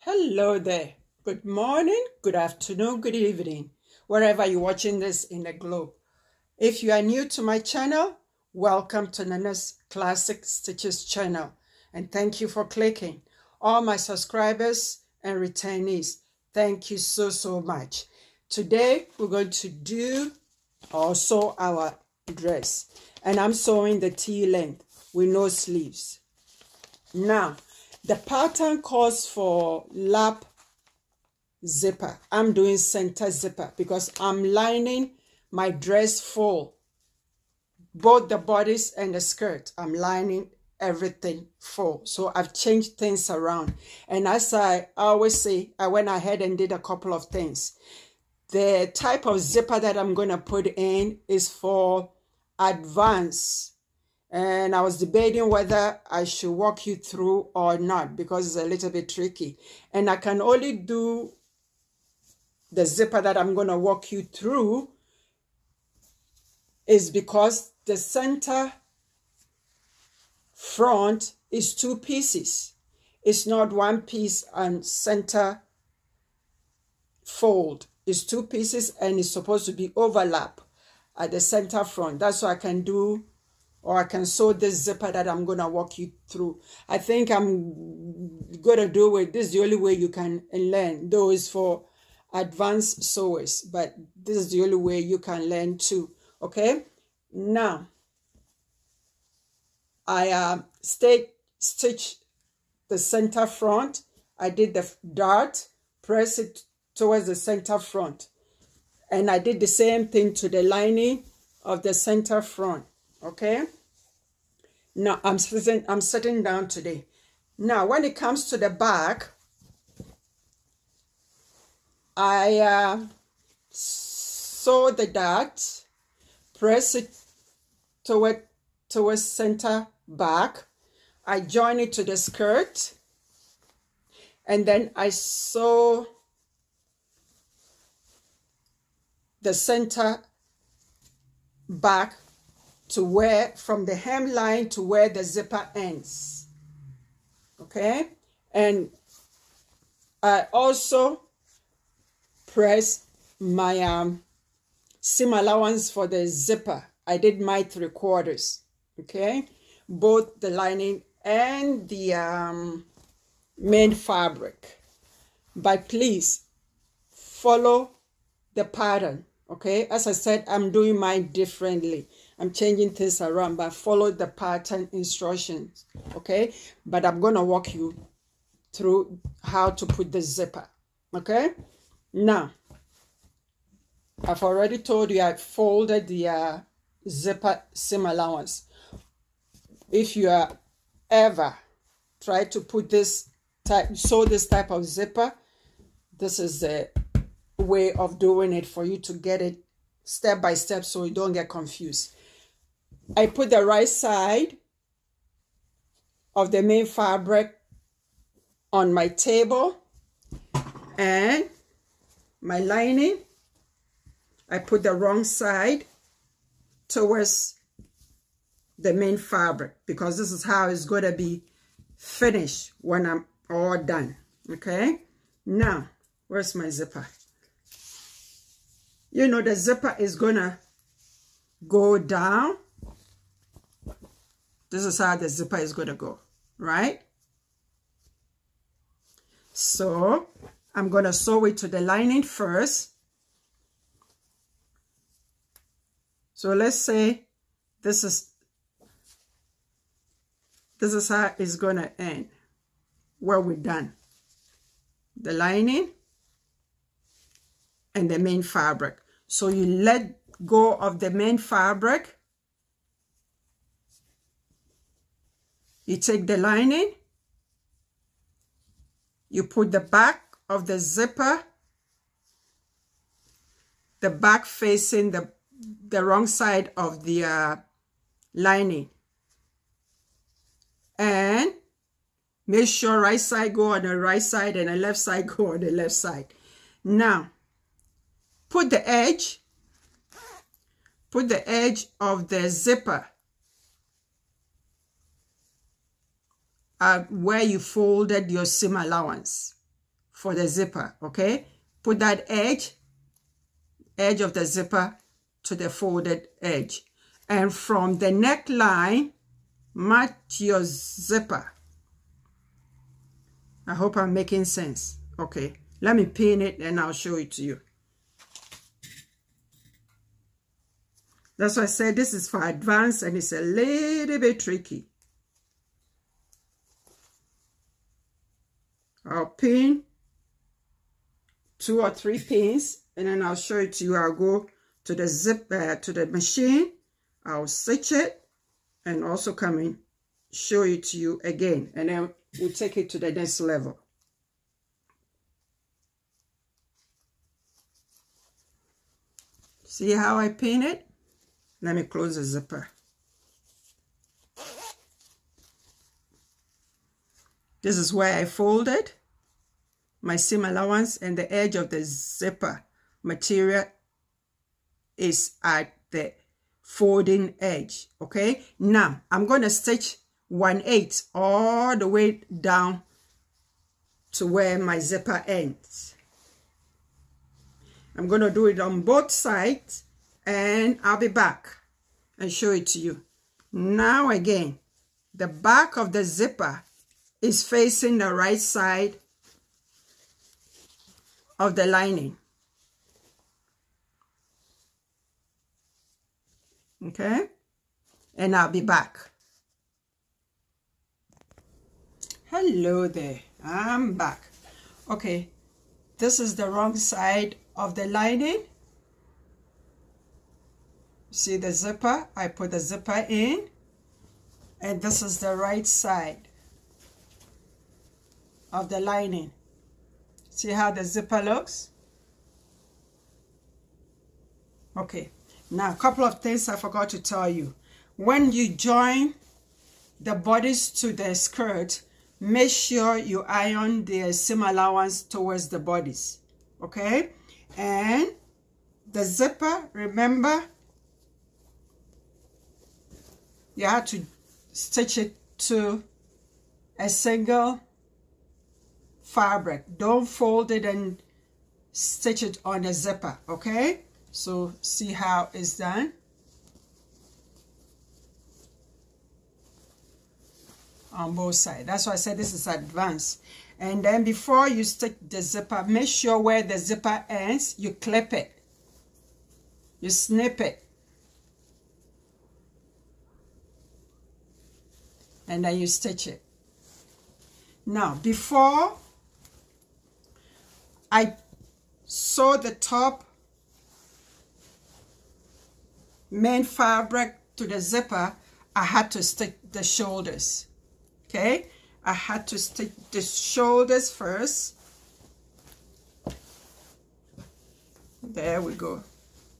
Hello there. Good morning, good afternoon, good evening, wherever you're watching this in the globe. If you are new to my channel, welcome to Nana's Classic Stitches channel. And thank you for clicking. All my subscribers and returnees, thank you so much. Today, we're going to do or sew our dress. And I'm sewing the T-length with no sleeves. Now, the pattern calls for lap zipper. I'm doing center zipper because I'm lining my dress full. Both the bodice and the skirt, I'm lining everything full. So I've changed things around. And as I always say, I went ahead and did a couple of things. The type of zipper that I'm going to put in is for advanced. And I was debating whether I should walk you through or not because it's a little bit tricky. And I can only do the zipper that I'm going to walk you through is because the center front is two pieces. It's not one piece and center fold. It's two pieces and it's supposed to be overlap at the center front. That's what I can do. Or I can sew this zipper that I'm going to walk you through. I think I'm going to do it. This is the only way you can learn. Though it's for advanced sewers. But this is the only way you can learn too. Okay? Now, I stitched the center front. I did the dart. Press it towards the center front. And I did the same thing to the lining of the center front. Okay, now I'm sitting down today. Now when it comes to the back, I sew the dart, press it towards center back. I join it to the skirt, and then I sew the center back to where, from the hemline to where the zipper ends. Okay, and I also press my seam allowance for the zipper. I did my 3/4. Okay, both the lining and the main fabric. But please follow the pattern. Okay, as I said, I'm doing mine differently. I'm changing things around, but follow the pattern instructions, okay? But I'm going to walk you through how to put the zipper, okay? Now, I've already told you I folded the zipper seam allowance. If you are ever try to put this type, sew this type of zipper, this is the way of doing it for you to get it step by step so you don't get confused. I put the right side of the main fabric on my table and my lining, I put the wrong side towards the main fabric because this is how it's going to be finished when I'm all done. Okay, now where's my zipper? You know the zipper is going to go down. This is how the zipper is going to go, right? So I'm going to sew it to the lining first. So let's say this is how it's going to end where we're done. The lining and the main fabric. So you let go of the main fabric. You take the lining, you put the back of the zipper, the back facing the wrong side of the lining. And make sure right side go on the right side and the left side go on the left side. Now, put the edge of the zipper where you folded your seam allowance. for the zipper, okay? Put that edge of the zipper to the folded edge. And from the neckline, match your zipper. I hope I'm making sense. Okay, let me pin it and I'll show it to you. That's why I said this is for advanced and it's a little bit tricky. I'll pin 2 or 3 pins and then I'll show it to you. I'll go to the to the machine. I'll stitch it and also come in, show it to you again, and then we'll take it to the next level. See how I pin it? Let me close the zipper. This is where I folded my seam allowance, and the edge of the zipper material is at the folding edge. Okay, now I'm going to stitch 1/8 all the way down to where my zipper ends. I'm going to do it on both sides and I'll be back and show it to you. Now again, the back of the zipper is facing the right side of the lining. Okay, and I'll be back. Hello there, I'm back. Okay, this is the wrong side of the lining. See the zipper? I put the zipper in, and this is the right side of the lining. See how the zipper looks? Okay, now a couple of things I forgot to tell you. When you join the bodice to the skirt, make sure you iron the seam allowance towards the bodice, okay? And the zipper, remember, you have to stitch it to a single fabric. Don't fold it and stitch it on the zipper, okay? So see how it's done. On both sides. That's why I said this is advanced. And then before you stick the zipper, make sure where the zipper ends, you clip it. You snip it. And then you stitch it. Now, before I sew the top main fabric to the zipper, I had to stick the shoulders. Okay, I had to stick the shoulders first. There we go.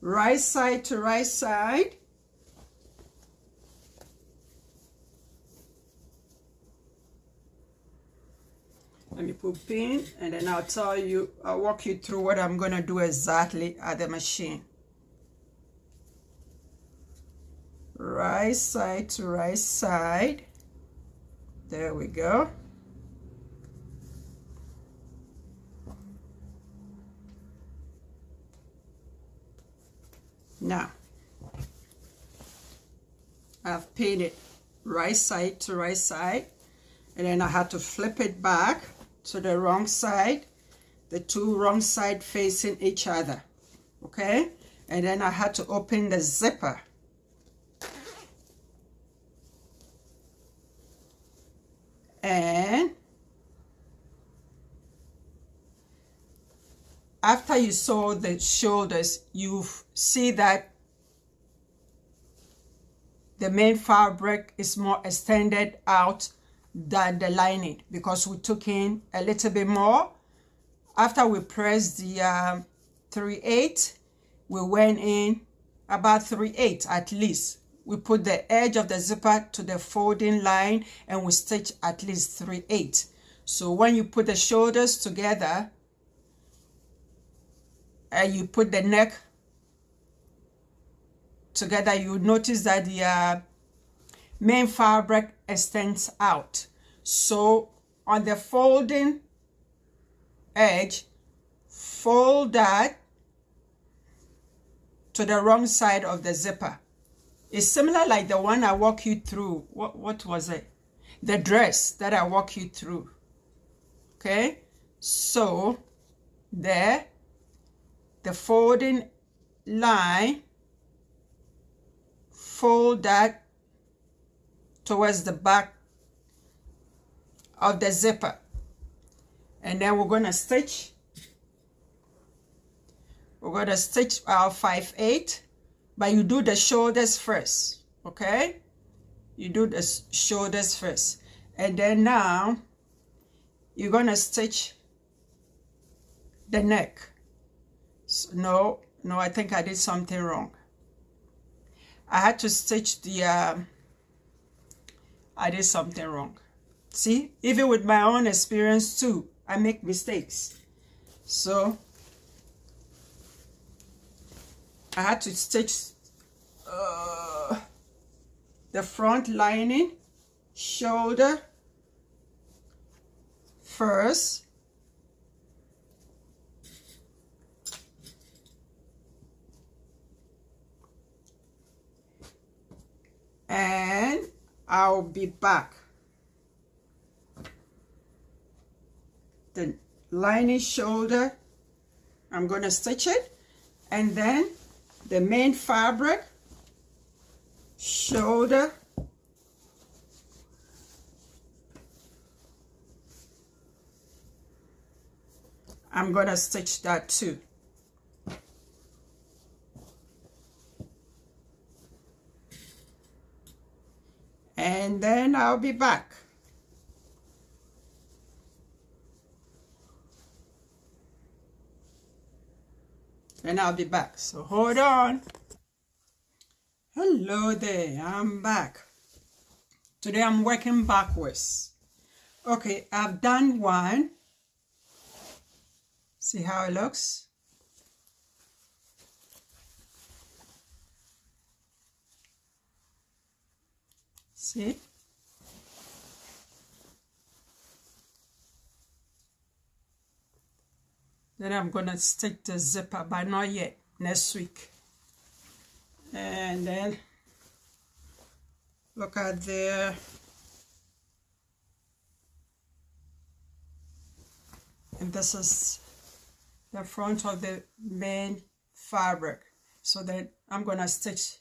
Right side to right side. Let me put pin, and then I'll walk you through what I'm going to do exactly at the machine. Right side to right side. There we go. Now, I've pinned it right side to right side, and then I had to flip it back to the wrong side, the two wrong sides facing each other, okay? And then I had to open the zipper. And after you sew the shoulders, you see that the main fabric is more extended out than the lining because we took in a little bit more. After we pressed the 3/8, we went in about 3/8 at least. We put the edge of the zipper to the folding line and we stitch at least 3/8. So when you put the shoulders together and you put the neck together, you notice that the main fabric extends out. So on the folding edge, fold that to the wrong side of the zipper. It's similar like the one I walked you through. What was it? The dress that I walked you through. Okay, so there, the folding line, fold that towards the back of the zipper, and then we're going to stitch. We're going to stitch our 5/8, but you do the shoulders first. Okay, you do the shoulders first, and then now you're going to stitch the neck. So, no, I think I did something wrong. I had to stitch the I did something wrong. See, even with my own experience too, I make mistakes. So I had to stitch the front lining, shoulder first, and I'll be back. The lining, shoulder, I'm going to stitch it, and then the main fabric, shoulder, I'm going to stitch that too. And then I'll be back. And I'll be back. So hold on. Hello there, I'm back. Today I'm working backwards. Okay, I've done one. See how it looks? See? Then I'm going to stick the zipper, but not yet, next week. And then look at there. And this is the front of the main fabric. So then I'm going to stitch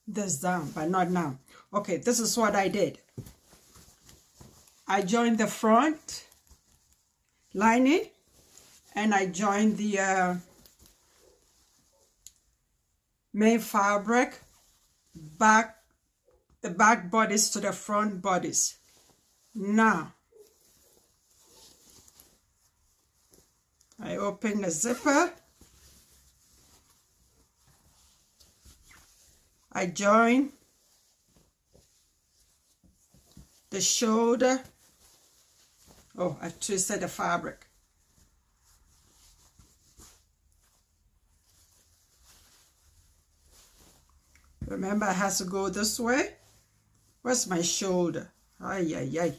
this down, but not now. Okay, this is what I did. I joined the front lining, and I joined the main fabric back, the back bodies to the front bodies. Now I open the zipper, I join the shoulder. Oh, I twisted the fabric. Remember, it has to go this way. Where's my shoulder? Ay, ay, ay.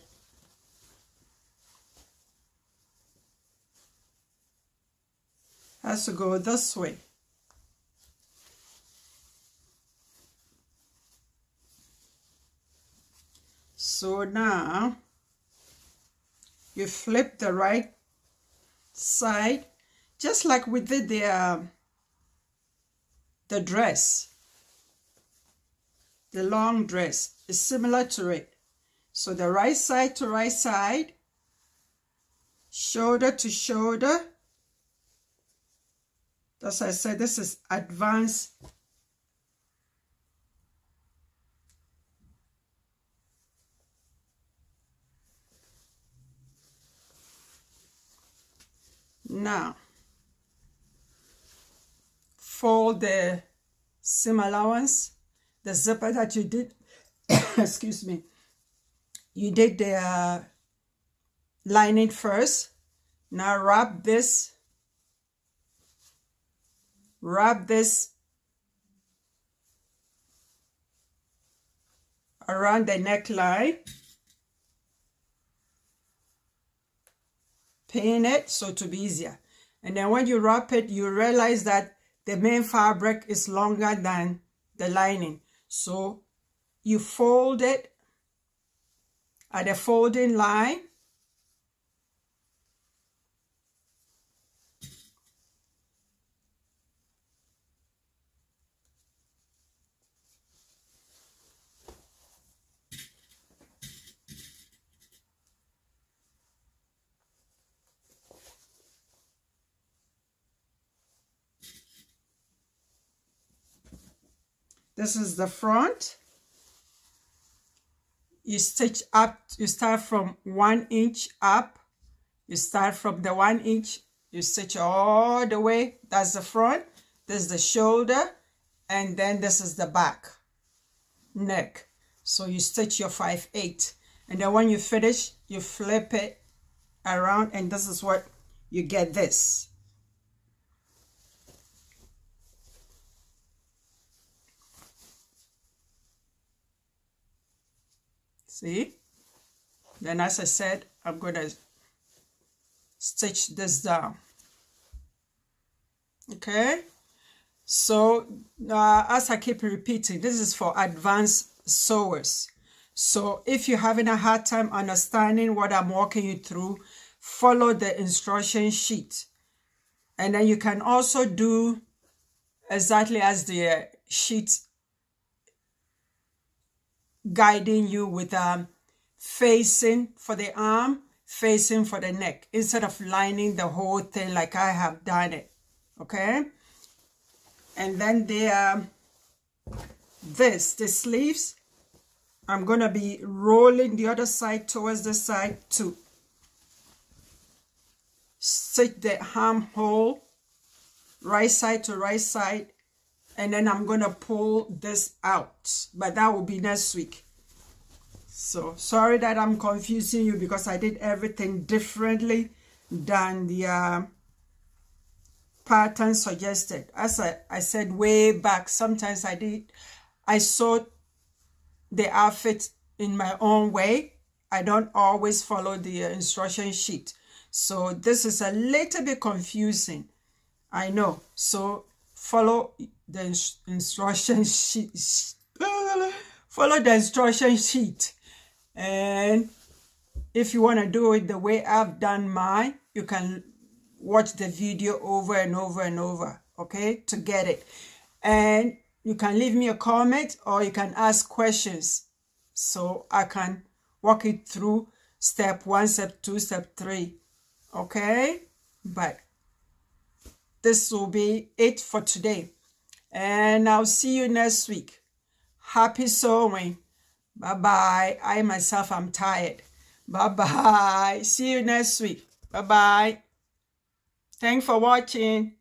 Has to go this way. So now you flip the right side, just like we did the dress. The long dress is similar to it. So the right side to right side, shoulder to shoulder. As I said, this is advanced. Now, fold the seam allowance, the zipper that you did, excuse me, you did the lining first. Now wrap this around the neckline. pin it so to be easier. And then when you wrap it, you realize that the main fabric is longer than the lining. So you fold it at the folding line. This is the front. You stitch up, you start from 1 inch up. You start from the 1 inch, you stitch all the way. That's the front. This is the shoulder. And then this is the back, neck. So you stitch your 5/8. And then when you finish, you flip it around. And this is what you get this. See? Then as I said, I'm going to stitch this down. Okay? So, as I keep repeating, this is for advanced sewers. So, if you're having a hard time understanding what I'm walking you through, follow the instruction sheet. And then you can also do exactly as the sheet guiding you with facing for the arm, facing for the neck, instead of lining the whole thing like I have done it. Okay? And then the sleeves, I'm going to be rolling the other side towards the side to stitch the armhole right side to right side. And then I'm going to pull this out. But that will be next week. So, sorry that I'm confusing you because I did everything differently than the pattern suggested. As I said way back, sometimes I sewed the outfit in my own way. I don't always follow the instruction sheet. So, this is a little bit confusing. I know. So, follow the instruction sheet. Follow the instruction sheet. And if you want to do it the way I've done mine, you can watch the video over and over and over, okay, to get it. And you can leave me a comment or you can ask questions so I can walk it through step 1, step 2, step 3, okay? But this will be it for today. And I'll see you next week. Happy sewing. Bye-bye. I myself am tired. Bye-bye. See you next week. Bye-bye. Thanks for watching.